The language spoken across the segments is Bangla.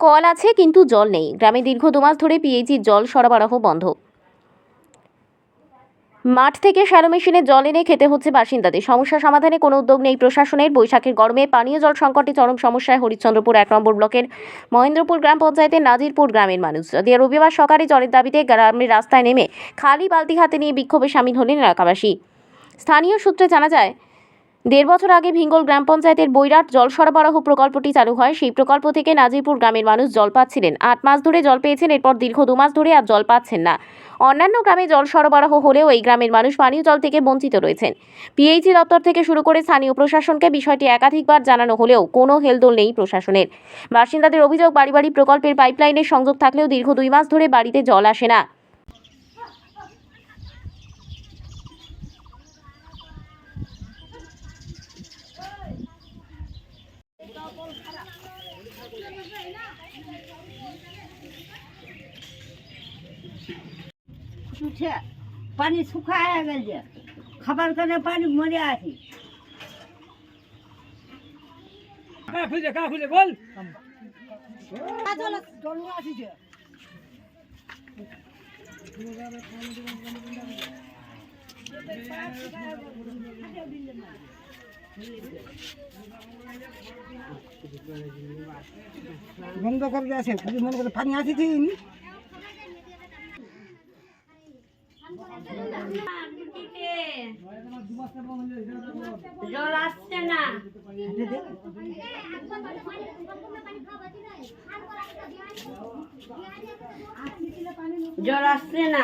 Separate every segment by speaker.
Speaker 1: কল আছে কিন্তু জল নেই। গ্রামে দীর্ঘ 2 মাস ধরে পিএইচির জল সরবরাহ বন্ধ। মাঠ থেকে শ্যালো মেশিনে জল এনে খেতে হচ্ছে বাসিন্দাদের। সমস্যা সমাধানে কোনো উদ্যোগ নেই প্রশাসনের। বৈশাখের গরমে পানীয় জল সংকটে চরম সমস্যায় হরিশ্চন্দ্রপুর 1 নম্বর ব্লকের মহেন্দ্রপুর গ্রাম পঞ্চায়েতের নাজিরপুর গ্রামের মানুষ। যদিও রবিবার সকালে জলের দাবিতে গ্রামের রাস্তায় নেমে খালি বালতি হাতে নিয়ে বিক্ষোভে সামিল হলেন এলাকাবাসী। স্থানীয় সূত্রে জানা যায়, 1.5 বছর আগে ভিঙ্গল গ্রাম পঞ্চায়েতের বৈরাট জল সরবরাহ প্রকল্পটি চালু হয়। সেই প্রকল্প থেকে নাজিরপুর গ্রামের মানুষ জল পাচ্ছিলেন। 8 মাস ধরে জল পেয়েছেন, এরপর দীর্ঘ 2 মাস ধরে আর জল পাচ্ছেন না। অন্যান্য গ্রামে জল সরবরাহ হলেও এই গ্রামের মানুষ পানীয় জল থেকে বঞ্চিত রয়েছেন। পিএইচি দপ্তর থেকে শুরু করে স্থানীয় প্রশাসনকে বিষয়টি একাধিকবার জানানো হলেও কোনো হেলদোল নেই প্রশাসনের। বাসিন্দাদের অভিযোগ, বাড়ি বাড়ি প্রকল্পের পাইপলাইনের সংযোগ থাকলেও দীর্ঘ 2 মাস ধরে বাড়িতে জল আসে না।
Speaker 2: পানি শুকায় গেছে, খাবার কানে পানি মরে আছি।
Speaker 3: বল
Speaker 2: বন্ধ করে আছে, মনে করে পানি আসিছে।
Speaker 4: জল আসছে না, জল আসছে না।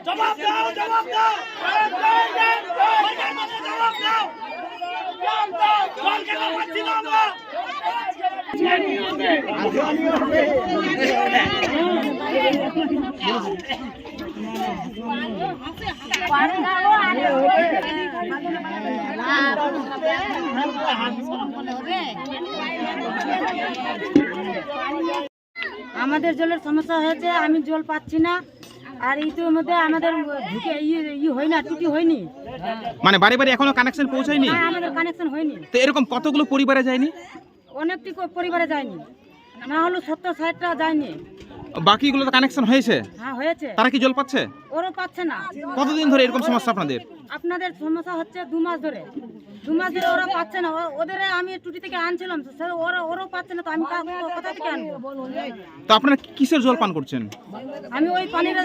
Speaker 3: জবাব দাও, জবাব দাও, জবাব দাও। জল কেন পাচ্ছি না আমরা?
Speaker 2: আমাদের জলের সমস্যা হয়েছে, আমি জল পাচ্ছি না। আর ইতিমধ্যে আমাদের ঢুকে হয় না, টুটি হয়নি।
Speaker 5: মানে বাড়ি বাড়ি এখনো কানেকশন পৌঁছায়নি?
Speaker 2: হ্যাঁ, আমাদের কানেকশন হয়নি।
Speaker 5: তো এরকম কতগুলো পরিবারে যায়নি?
Speaker 2: অনেকটি পরিবারে যায়নি, না হলো 70-60টা যায়নি।
Speaker 5: বাকিগুলো তো কানেকশন হয়েছে?
Speaker 2: হ্যাঁ, হয়েছে।
Speaker 5: তারা কি জল পাচ্ছে?
Speaker 2: ওরও পাচ্ছে না।
Speaker 5: কতদিন ধরে এরকম সমস্যা আপনাদের?
Speaker 2: আপনাদের সমস্যা হচ্ছে 2 মাস ধরে। 2 মাস ধরে ওরা পাচ্ছে না। ওদের আমি টুটি থেকে আনছিলাম, ওরাও পাচ্ছে না। তো আমি কোথা থেকে আনবো?
Speaker 5: তো আপনারা কিসের জল পান করছেন?
Speaker 2: আমি ওই পানির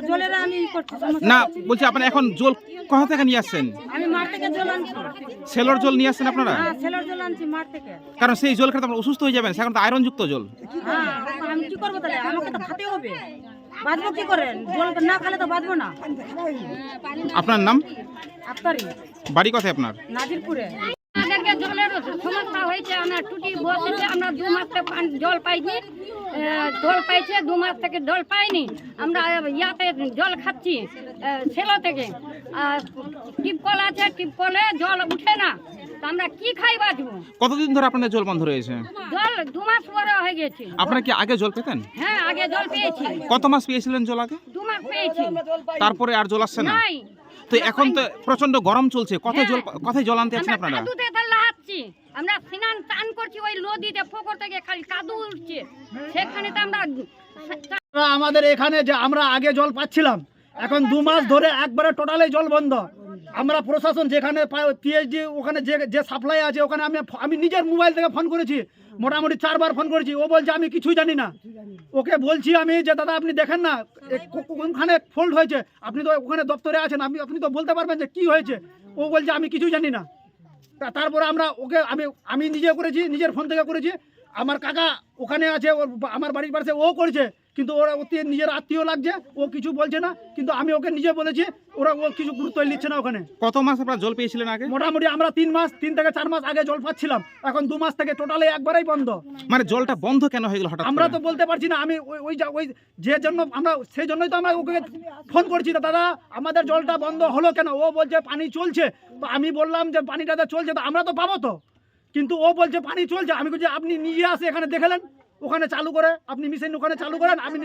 Speaker 2: জলের আমি করছি।
Speaker 5: না, বলছি আপনারা এখন জল কোথা থেকে নিয়ে আসছেন?
Speaker 2: আমি মাঠ থেকে জল আনছি।
Speaker 5: সেলর জল নিয়ে আসছেন আপনারা?
Speaker 2: হ্যাঁ, সেলর জল আনছি মাঠ থেকে।
Speaker 5: কারণ সেই জল খেতে আপনারা অসুস্থ হয়ে যাবেন, সেখানে তো আয়রন যুক্ত জল।
Speaker 2: হ্যাঁ, আমি কি করবো তাহলে? আমাকে তো খেতে হবে। বাঁচবো কি করে? জল না খেলে তো বাঁচবো না।
Speaker 5: আপনার নাম?
Speaker 2: আফতারি।
Speaker 5: বাড়ি কোথায় আপনার?
Speaker 2: নাজিরপুরে।
Speaker 4: আমাদেরকে জলের সমস্যা হয়েছে, আমরা টুটি বসেছে, আমরা 2 মাস থেকে জল পাইনি। জল পাইছে, 2 মাস থেকে জল পাইনি। আমরা ইয়াতে জল খাচ্ছি সেলো থেকে। টিপকল আছে, টিপকলে জল উঠে না। তো আমরা কি খাই বাঁচবো?
Speaker 5: কতদিন ধরে আপনাদের জল বন্ধ রয়েছে?
Speaker 4: জল 2 মাস পরে হয়ে গেছে।
Speaker 5: আপনারা কি আগে জল পেতেন?
Speaker 4: হ্যাঁ, আগে জল পেয়েছি।
Speaker 5: কত মাস পেয়েছিলেন জল আগে?
Speaker 4: 2 মাস পেয়েছি।
Speaker 5: তারপরে আর জল আসছে না?
Speaker 4: নাই।
Speaker 5: তো এখন তো প্রচন্ড গরম চলছে, কোথায় জল আনতে আছেন আপনারা?
Speaker 4: কাদুতে লাহাচ্ছি, আমরা স্নান টান করছি ওই নদীতে, পুকুর থেকে খালি কাদু উঠছে, সেখানে তো আমরা
Speaker 3: আমাদের এখানে যে আমরা আগে জল পাচ্ছিলাম, এখন 2 মাস ধরে একবারে টোটালি জল বন্ধ। আমরা প্রশাসন যেখানে পিএইচডি ওখানে যে সাপ্লাই আছে ওখানে আমি নিজের মোবাইল থেকে ফোন করেছি, মোটামুটি 4 বার ফোন করেছি। ও বলছে আমি কিছুই জানি না। ওকে বলছি আমি যে দাদা আপনি দেখেন না কোনখানে ফল্ট হয়েছে, আপনি তো ওখানে দপ্তরে আছেন, আপনি তো বলতে পারবেন যে কি হয়েছে। ও বলছে আমি কিছুই জানি না। তারপরে আমরা ওকে আমি নিজে করেছি, নিজের ফোন থেকে করেছি। আমার কাকা ওখানে আছে, আমার বাড়ির পাশে ও করছে, কিন্তু ওরা অতি নিজের আত্মীয় লাগছে, ও কিছু বলছে না। কিন্তু আমি ওকে নিজে বলেছি, ও কিছু গুরুত্ব নিচ্ছে না ওখানে।
Speaker 5: কত মাস আপনারা জল পেয়েছিলেন আগে?
Speaker 3: মোটামুটি আমরা 3 থেকে 4 মাস আগে জল পাচ্ছিলাম, এখন 2 মাস থেকে টোটালি একবারেই বন্ধ।
Speaker 5: মানে জলটা বন্ধ কেন হয়ে গেল হঠাৎ
Speaker 3: আমরা
Speaker 5: করে?
Speaker 3: তো বলতে পারছি না। আমি ওই যে জন্য আমরা সেই জন্যই তো আমরা ওকে ফোন করছি, দাদা আমাদের জলটা বন্ধ হলো কেন? ও বলছে পানি চলছে। তো আমি বললাম যে পানিটা চলছে তো আমরা তো পাবো তো, কিন্তু ও বলছে পানি চলছে। আমি বলছি আপনি নিজে আসে এখানে দেখলেন, ওখানে চালু করে আপনি মিশন ওখানে চালু করেন। আমি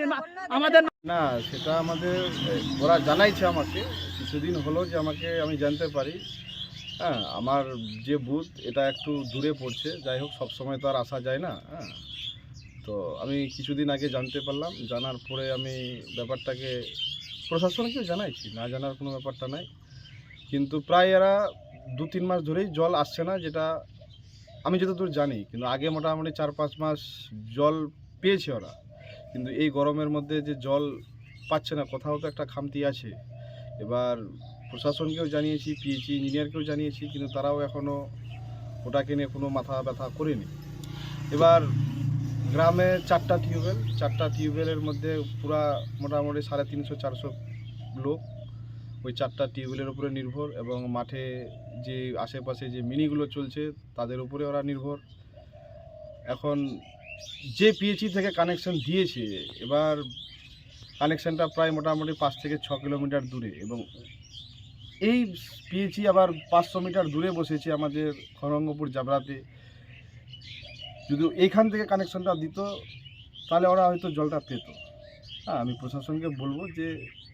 Speaker 3: আমাদের
Speaker 6: না, সেটা আমাদের ওরা জানাইছে আমাকে, কিছুদিন হলো যে আমি জানতে পারি। হ্যাঁ, আমার যে বুথ এটা একটু দূরে পড়ছে, যাই হোক সব সময় তো আর আসা যায় না। হ্যাঁ, তো আমি কিছুদিন আগে জানতে পারলাম, জানার পরে আমি ব্যাপারটাকে প্রশাসনকেও জানাইছি, না জানার কোনো ব্যাপারটা নাই। কিন্তু প্রায় এরা 2-3 মাস ধরেই জল আসছে না, যেটা আমি যতদূর জানি। কিন্তু আগে মোটামুটি 4-5 মাস জল পেয়েছে ওরা, কিন্তু এই গরমের মধ্যে যে জল পাচ্ছে না, কোথাও তো একটা খামতি আছে। এবার প্রশাসনকেও জানিয়েছি, পিএইচই ইঞ্জিনিয়ারকেও জানিয়েছি, কিন্তু তারাও এখনও ওটাকে নিয়ে কোনো মাথা ব্যথা করেনি। এবার গ্রামে 4টা টিউবওয়েলের মধ্যে পুরা মোটামুটি 350-400 লোক ওই 4টা টিউবওয়েলের উপরে নির্ভর, এবং মাঠে যে আশেপাশে যে মিনিগুলো চলছে তাদের উপরে ওরা নির্ভর। এখন যে পিএইচই থেকে কানেকশন দিয়েছে, এবার কানেকশনটা প্রায় মোটামুটি 5 থেকে 6 কিলোমিটার দূরে, এবং এই পিএইচই আবার 500 মিটার দূরে বসেছে আমাদের খড়ঙ্গপুর জাবরাতে। যদি এইখান থেকে কানেকশনটা দিত তাহলে ওরা হয়তো জলটা পেত। হ্যাঁ, আমি প্রশাসনকে বলবো যে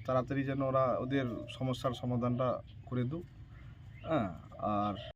Speaker 6: তাড়াতাড়ি যেন ওরা ওদের সমস্যার সমাধানটা করে দিক। হ্যাঁ, আর